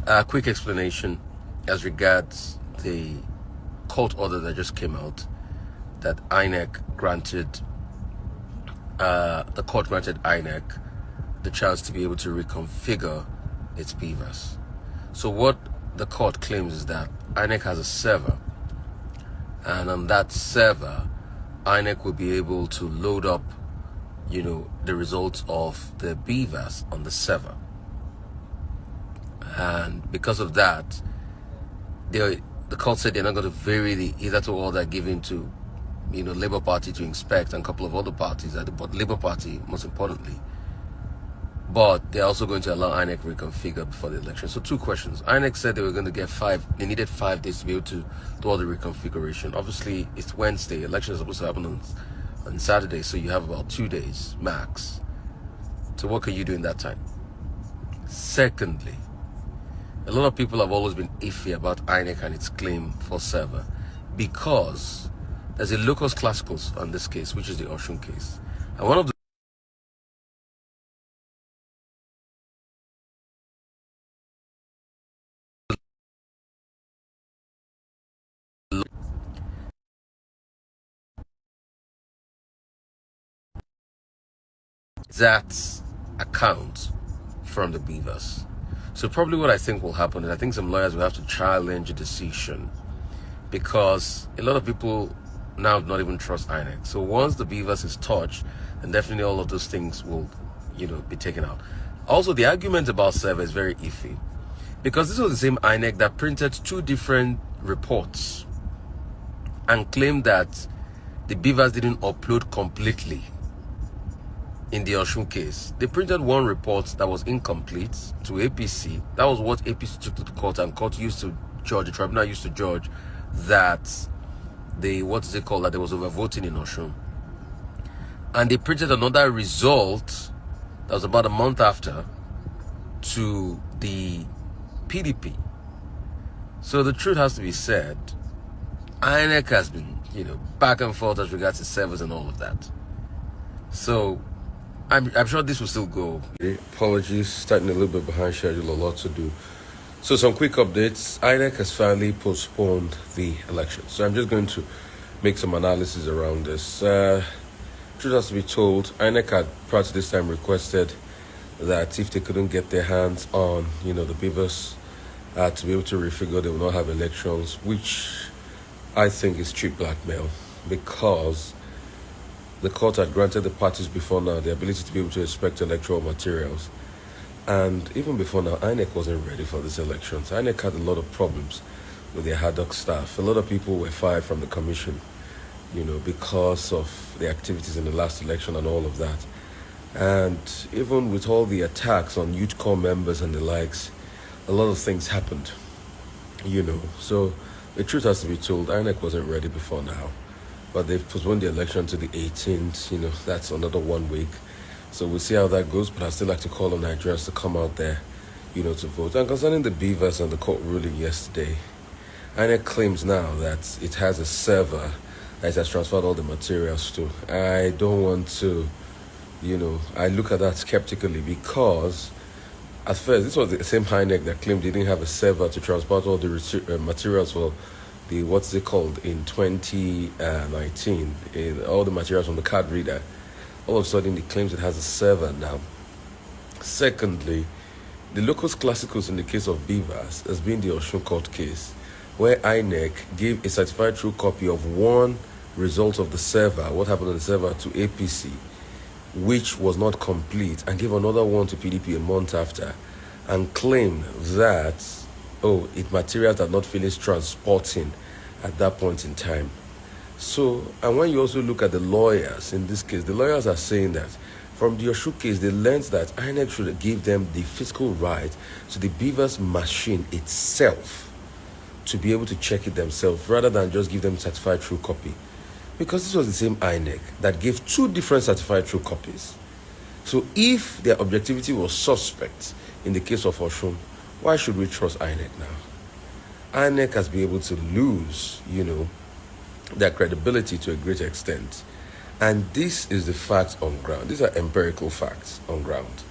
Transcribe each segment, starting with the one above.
A quick explanation as regards the court order that just came out that INEC granted, the court granted INEC the chance to be able to reconfigure its BVAS. So what the court claims is that INEC has a server, and on that server, INEC will be able to load up, the results of the BVAS on the server. And because of that, the court said they're not going to vary the hitherto order given to, Labour Party to inspect and a couple of other parties, but Labour Party most importantly. But they're also going to allow INEC reconfigure before the election. So 2 questions. INEC said they were going to get they needed 5 days to be able to do all the reconfiguration. Obviously, it's Wednesday. Election is supposed to happen on Saturday, so you have about 2 days max. So what can you do in that time? Secondly, a lot of people have always been iffy about INEC and its claim for server because there's a locus classicus on this case, which is the Osun case. And one of the that account from the BVAS. So probably what I think will happen is I think some lawyers will have to challenge a decision because a lot of people now do not even trust INEC. So once the BVAS is touched, then definitely all of those things will, be taken out. Also, the argument about server is very iffy because this was the same INEC that printed 2 different reports and claimed that the BVAS didn't upload completely. In the Osun case, they printed one report that was incomplete to APC. That was what APC took to the court, and court used to judge, the tribunal used to judge that that there was overvoting in Osun. And they printed another result that was about a month after to the PDP. So the truth has to be said, INEC has been, back and forth as regards to servers and all of that. So I'm sure this will still go. Apologies, starting a little bit behind schedule, a lot to do. So some quick updates. INEC has finally postponed the election. So I'm just going to make some analysis around this. Truth has to be told, INEC had prior to this time requested that if they couldn't get their hands on, the BVAS to be able to refigure, they will not have elections, which I think is cheap blackmail because the court had granted the parties before now the ability to be able to inspect electoral materials. And even before now, INEC wasn't ready for this election. So INEC had a lot of problems with their ad hoc staff. A lot of people were fired from the commission, because of the activities in the last election and all of that. And even with all the attacks on youth corps members and the likes, a lot of things happened, So the truth has to be told, INEC wasn't ready before now. But they've postponed the election to the 18th, that's another 1 week. So we'll see how that goes, but I still like to call on Nigerians to come out there, to vote. And concerning the BVAS and the court ruling yesterday, INEC claims now that it has a server that it has transferred all the materials to. I don't want to, I look at that skeptically because at first, this was the same INEC that claimed they didn't have a server to transport all the materials for the in 2019, all the materials from the card reader. All of a sudden it claims it has a server now. Secondly, the locus classicus in the case of BVAS has been the Osun court case, where INEC gave a certified true copy of one result of the server, what happened on the server, to APC, which was not complete, and gave another one to PDP a month after, and claimed that materials are not finished transporting at that point in time. So, and when you also look at the lawyers in this case, the lawyers are saying that from the Osun case, they learned that INEC should give them the physical right to the BVAS machine itself to be able to check it themselves rather than just give them certified true copy. Because this was the same INEC that gave 2 different certified true copies. So if their objectivity was suspect in the case of Osun, why should we trust INEC now? INEC has been able to lose, their credibility to a great extent. And this is the facts on ground. These are empirical facts on ground.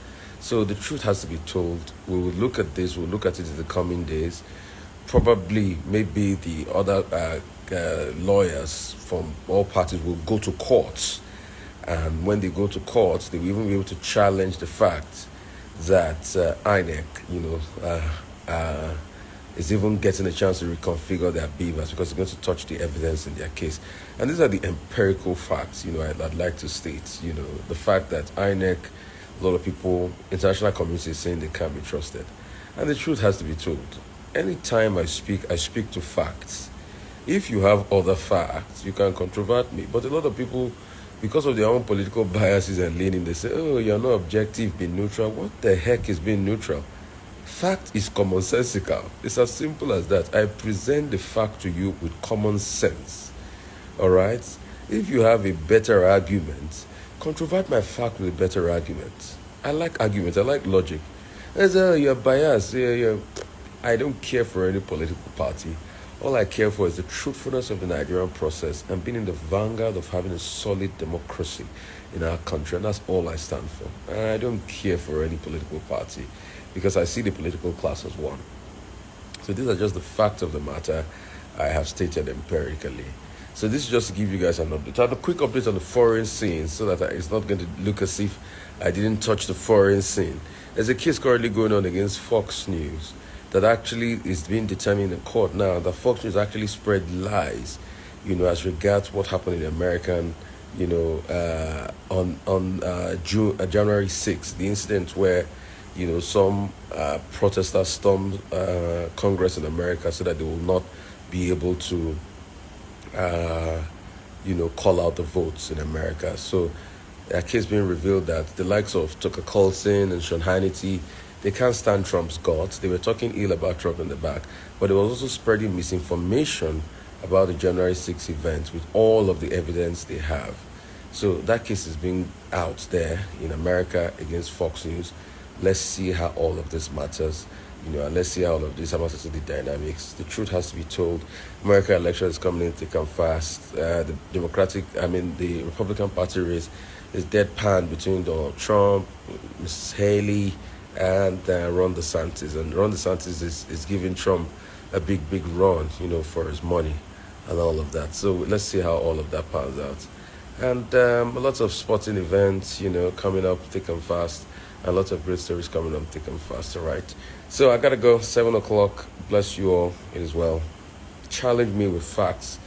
So the truth has to be told. We will look at this, we'll look at it in the coming days. Probably, maybe the other lawyers from all parties will go to courts. And when they go to court, they will even be able to challenge the fact that INEC, is even getting a chance to reconfigure their BVAS because it's going to touch the evidence in their case. And these are the empirical facts, I'd like to state, the fact that INEC, a lot of people, international community is saying they can't be trusted. And the truth has to be told. Anytime I speak to facts. If you have other facts, you can controvert me. But a lot of people, because of their own political biases and leaning, they say, oh, you're not objective, be neutral. What the heck is being neutral? Fact is commonsensical. It's as simple as that. I present the fact to you with common sense. All right? If you have a better argument, controvert my fact with a better argument. I like arguments. I like logic. You're biased. I don't care for any political party. All I care for is the truthfulness of the Nigerian process and being in the vanguard of having a solid democracy in our country. And that's all I stand for. And I don't care for any political party because I see the political class as one. So these are just the facts of the matter I have stated empirically. So this is just to give you guys an update. I have a quick update on the foreign scene so that it's not going to look as if I didn't touch the foreign scene. There's a case currently going on against Fox News that actually is being determined in court now that Fox News actually spread lies, as regards what happened in the American, on January 6th, the incident where, some protesters stormed Congress in America so that they will not be able to, call out the votes in America. So a case being revealed that the likes of Tucker Carlson and Sean Hannity, they can't stand Trump's guts. They were talking ill about Trump in the back, but they were also spreading misinformation about the January 6th event with all of the evidence they have. So that case is being out there in America against Fox News. Let's see how all of this matters, and let's see how all of this matters to the dynamics. The truth has to be told. American election is coming in thick and fast. The Republican Party race is deadpan between Donald Trump, Mrs. Haley, and Ron DeSantis. And Ron DeSantis is giving Trump a big run, for his money and all of that. So let's see how all of that pans out. And lots of sporting events, coming up thick and fast. And lots of great stories coming up thick and fast, all right? So I got to go, 7 o'clock. Bless you all. It is well. Challenge me with facts.